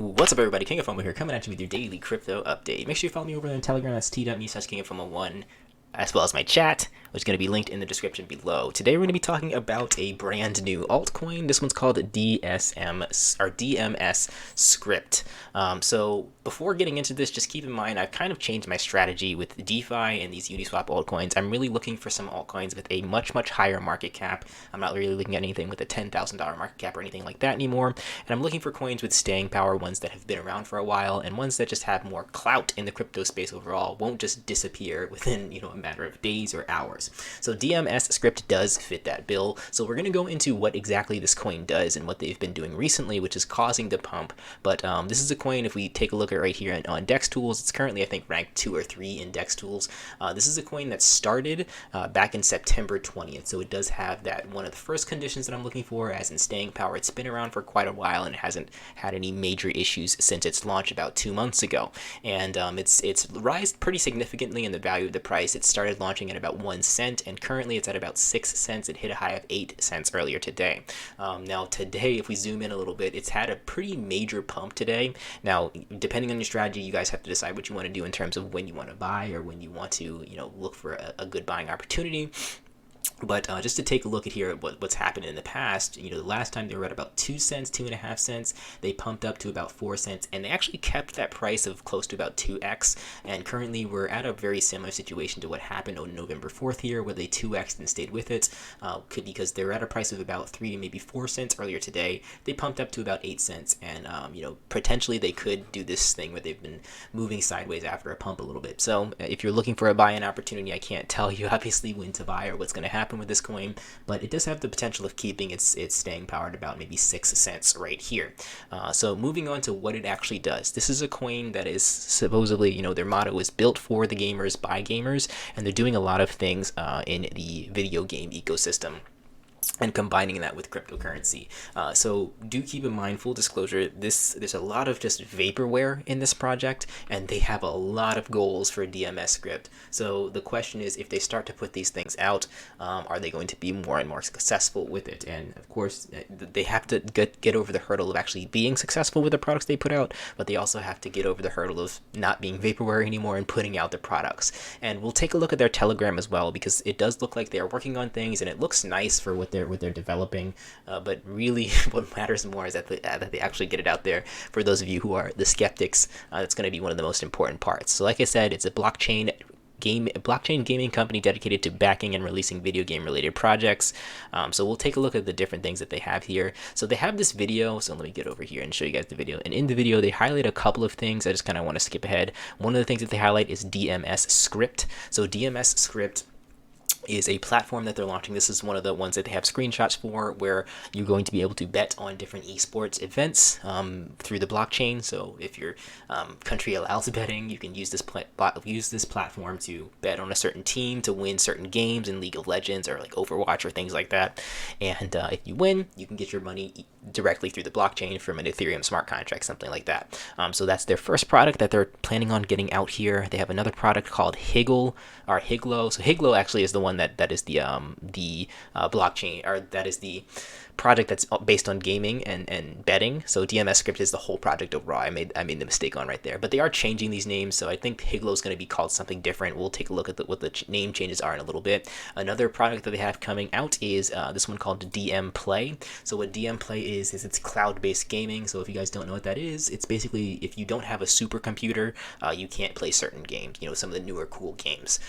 What's up, everybody? King of Fomo here, coming at you with your daily crypto update. Make sure you follow me over on Telegram. That's t.me/KingofFomo1, as well as my chat, which is going to be linked in the description below. Today, we're going to be talking about a brand new altcoin. This one's called DMScript. So before getting into this, just keep in mind I've kind of changed my strategy with DeFi and these Uniswap altcoins. I'm really looking for some altcoins with a much higher market cap. I'm not really looking at anything with a $10,000 market cap or anything like that anymore. And I'm looking for coins with staying power, ones that have been around for a while, and ones that just have more clout in the crypto space overall, won't just disappear within a matter of days or hours. So DMScript does fit that bill. So we're going to go into what exactly this coin does and what they've been doing recently, which is causing the pump. But this is a coin, if we take a look at right here on Dex Tools, it's currently, I think, ranked 2 or 3 in Dex Tools. This is a coin that started back in September 20th. So it does have that one of the first conditions that I'm looking for, as in staying power. It's been around for quite a while and it hasn't had any major issues since its launch about 2 months ago. And it's rised pretty significantly in the value of the price. It started launching at about 1 cent, and currently it's at about 6 cents. It hit a high of 8 cents earlier today. Now today, if we zoom in a little bit, it's had a pretty major pump today. Now, depending on your strategy, you guys have to decide what you want to do in terms of when you want to buy or when you want to, look for a good buying opportunity. But just to take a look at here at what's happened in the past, the last time they were at about 2 cents, 2.5 cents, they pumped up to about 4 cents, and they actually kept that price of close to about 2x. And currently we're at a very similar situation to what happened on November 4th here, where they 2x'd and stayed with it. Because they're at a price of about 3, maybe 4 cents earlier today. They pumped up to about 8 cents, and potentially they could do this thing where they've been moving sideways after a pump a little bit. So if you're looking for a buy-in opportunity, I can't tell you obviously when to buy or what's going to happen with this coin, but it does have the potential of keeping its staying power at about maybe 6 cents right here. So moving on to what it actually does. This is a coin that is supposedly, their motto is built for the gamers by gamers, and they're doing a lot of things in the video game ecosystem and combining that with cryptocurrency. So do keep in mind, full disclosure, there's a lot of just vaporware in this project, and they have a lot of goals for DMScript. So the question is, if they start to put these things out, are they going to be more and more successful with it? And of course, they have to get over the hurdle of actually being successful with the products they put out, but they also have to get over the hurdle of not being vaporware anymore and putting out the products. And we'll take a look at their Telegram as well, because it does look like they're working on things, and it looks nice for what they're developing, but really what matters more is that they actually get it out there. For those of you who are the skeptics, that's going to be one of the most important parts. So like I said, it's a blockchain gaming company dedicated to backing and releasing video game related projects. So we'll take a look at the different things that they have here. So they have this video, so let me get over here and show you guys the video. And in the video, they highlight a couple of things. I just kind of want to skip ahead. One of the things that they highlight is DMScript. So DMScript is a platform that they're launching. This is one of the ones that they have screenshots for, where you're going to be able to bet on different esports events through the blockchain. So if your country allows betting, you can use this platform to bet on a certain team to win certain games in League of Legends or like Overwatch or things like that. And if you win, you can get your money directly through the blockchain from an Ethereum smart contract, something like that. So that's their first product that they're planning on getting out here. They have another product called Higlo. So Higlo actually is the one that is the blockchain, or that is the project that's based on gaming and betting. So DMScript is the whole project overall. I made the mistake on right there, but they are changing these names, so I think Higlo is going to be called something different. We'll take a look at what the name changes are in a little bit. Another product that they have coming out is this one called DM Play. So what DM Play is it's cloud-based gaming. So if you guys don't know what that is, it's basically if you don't have a supercomputer, you can't play certain games, some of the newer cool games.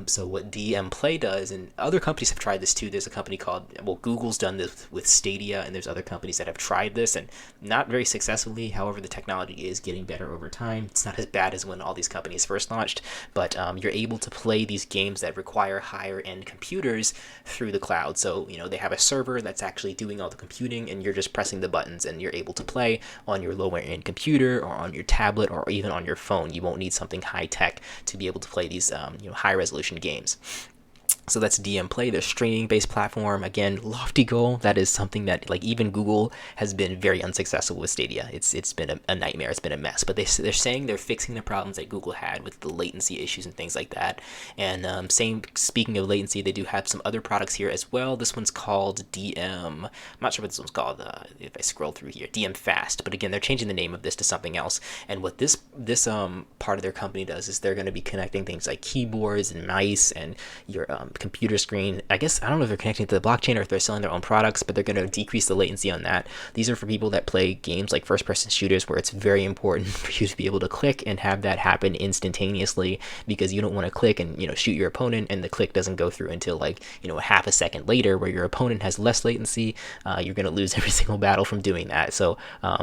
So what DM Play does, and other companies have tried this too. There's a company called, Google's done this with Stadia, and there's other companies that have tried this and not very successfully. However, the technology is getting better over time. It's not as bad as when all these companies first launched, but you're able to play these games that require higher end computers through the cloud. So they have a server that's actually doing all the computing, and you're just pressing the buttons and you're able to play on your lower end computer or on your tablet or even on your phone. You won't need something high tech to be able to play these high resolution games. So that's DM Play, their streaming-based platform. Again, lofty goal. That is something that like even Google has been very unsuccessful with Stadia. It's been a nightmare. It's been a mess. But they're saying they're fixing the problems that Google had with the latency issues and things like that. And speaking of latency, they do have some other products here as well. This one's called DM. I'm not sure what this one's called. If I scroll through here, DM Fast. But again, they're changing the name of this to something else. And what this part of their company does is they're going to be connecting things like keyboards and mice and your computer screen. I guess I don't know if they're connecting to the blockchain or if they're selling their own products, but they're going to decrease the latency on that. These are for people that play games like first-person shooters where it's very important for you to be able to click and have that happen instantaneously, because you don't want to click and shoot your opponent and the click doesn't go through until like a half a second later, where your opponent has less latency. You're going to lose every single battle from doing that. So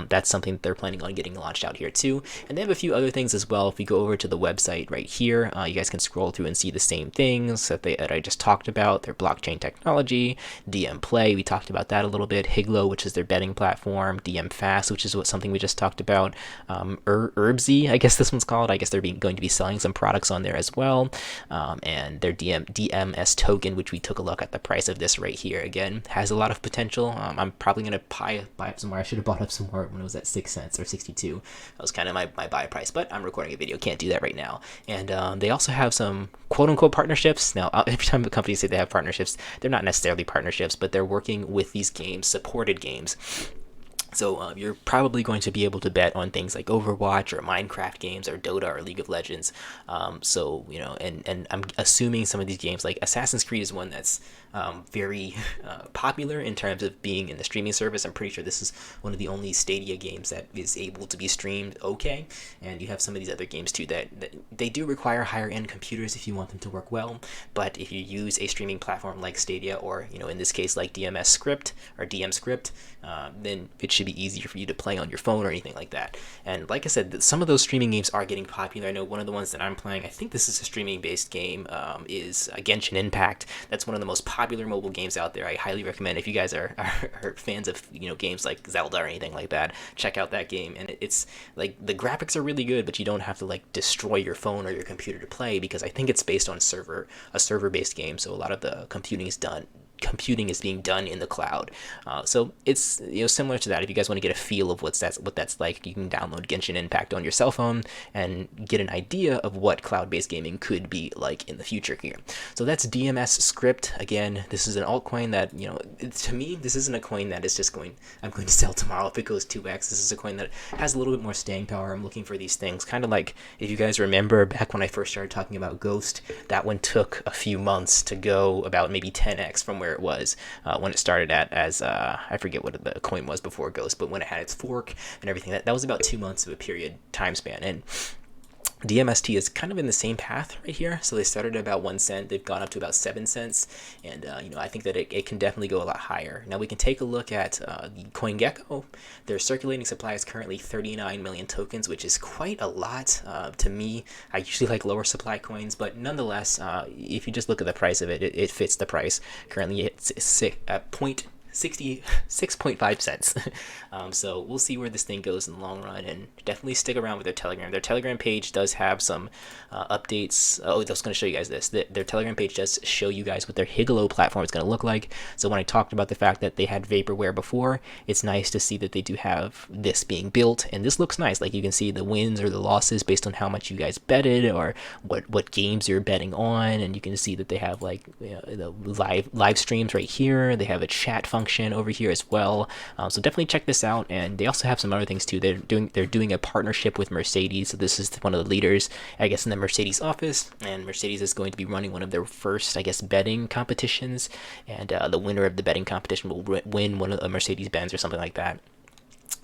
that's something that they're planning on getting launched out here too. And they have a few other things as well. If we go over to the website right here, you guys can scroll through and see the same things that I just talked about. Their blockchain technology, DM Play, we talked about that a little bit. Higlo, which is their betting platform. DM Fast, which is something we just talked about. Herbsy, I guess this one's called. I guess they're going to be selling some products on there as well. And their DMS token, which we took a look at the price of this right here. Again, has a lot of potential. I'm probably going to buy up some more. I should have bought up some more when it was at 6 cents or 62. That was kind of my buy price, but I'm recording a video, can't do that right now. And they also have some quote-unquote partnerships. Now, every time a company say they have partnerships, they're not necessarily partnerships, but they're working with these games, supported games. So you're probably going to be able to bet on things like Overwatch or Minecraft games or Dota or League of Legends. And I'm assuming some of these games, like Assassin's Creed is one that's very popular in terms of being in the streaming service. I'm pretty sure this is one of the only Stadia games that is able to be streamed okay. And you have some of these other games too that they do require higher end computers if you want them to work well. But if you use a streaming platform like Stadia, or in this case like DMScript or DMScript, then it should be easier for you to play on your phone or anything like that. And like I said, some of those streaming games are getting popular. I know one of the ones that I'm playing, I think this is a streaming based game, is Genshin Impact. That's one of the most popular mobile games out there. I highly recommend, if you guys are fans of games like Zelda or anything like that, check out that game. And it's like the graphics are really good, but you don't have to like destroy your phone or your computer to play, because I think it's based on a server based game, so a lot of the computing is being done in the cloud. So it's similar to that. If you guys want to get a feel of what that's like, you can download Genshin Impact on your cell phone and get an idea of what cloud-based gaming could be like in the future here. So that's DMScript. Again, this is an altcoin that to me, this isn't a coin that is just I'm going to sell tomorrow if it goes 2x. This is a coin that has a little bit more staying power. I'm looking for these things, kind of like if you guys remember back when I first started talking about Ghost, that one took a few months to go about maybe 10x from where it was when it started as I forget what the coin was before Ghost, but when it had its fork and everything, that was about 2 months of a period time span. And DMST is kind of in the same path right here. So they started at about 1 cent. They've gone up to about 7 cents. And, I think that it can definitely go a lot higher. Now we can take a look at the CoinGecko. Their circulating supply is currently 39 million tokens, which is quite a lot. To me, I usually like lower supply coins, but nonetheless, if you just look at the price of it, it fits the price. Currently it's 66.5 cents. So we'll see where this thing goes in the long run, and definitely stick around with their Telegram. Their Telegram page does have some updates. I was going to show you guys this. Their Telegram page does show you guys what their Higlo platform is going to look like. So when I talked about the fact that they had vaporware before, it's nice to see that they do have this being built, and this looks nice. Like you can see the wins or the losses based on how much you guys betted or what games you're betting on, and you can see that they have like the live streams right here. They have a chat function over here as well. So definitely check this out. And they also have some other things too. They're doing a partnership with Mercedes. So this is one of the leaders, I guess, in the Mercedes office, and Mercedes is going to be running one of their first, I guess, betting competitions, and the winner of the betting competition will win one of a Mercedes-Benz or something like that.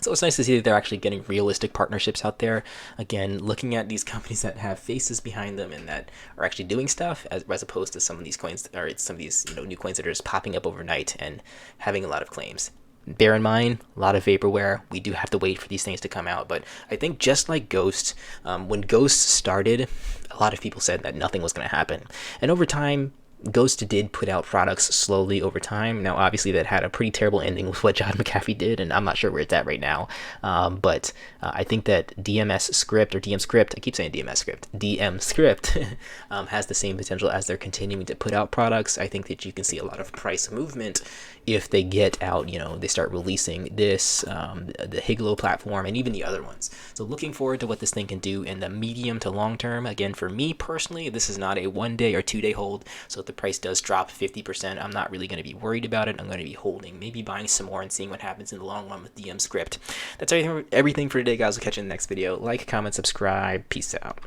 So it's nice to see that they're actually getting realistic partnerships out there. Again, looking at these companies that have faces behind them and that are actually doing stuff, as opposed to some of these coins, or some of these new coins that are just popping up overnight and having a lot of claims. Bear in mind, a lot of vaporware. We do have to wait for these things to come out. But I think just like Ghost, when Ghost started, a lot of people said that nothing was going to happen. And over time, Ghost did put out products slowly over time. Now, obviously, that had a pretty terrible ending with what John McAfee did, and I'm not sure where it's at right now. But I think that DMScript or DMScript, I keep saying DMScript has the same potential as they're continuing to put out products. I think that you can see a lot of price movement if they get out, they start releasing this, the Higlo platform, and even the other ones. So looking forward to what this thing can do in the medium to long term. Again, for me personally, this is not a 1 day or 2 day hold. So if the price does drop 50%, I'm not really going to be worried about it. I'm going to be holding, maybe buying some more and seeing what happens in the long run with DMScript. That's everything for today, guys. We'll catch you in the next video. Like, comment, subscribe. Peace out.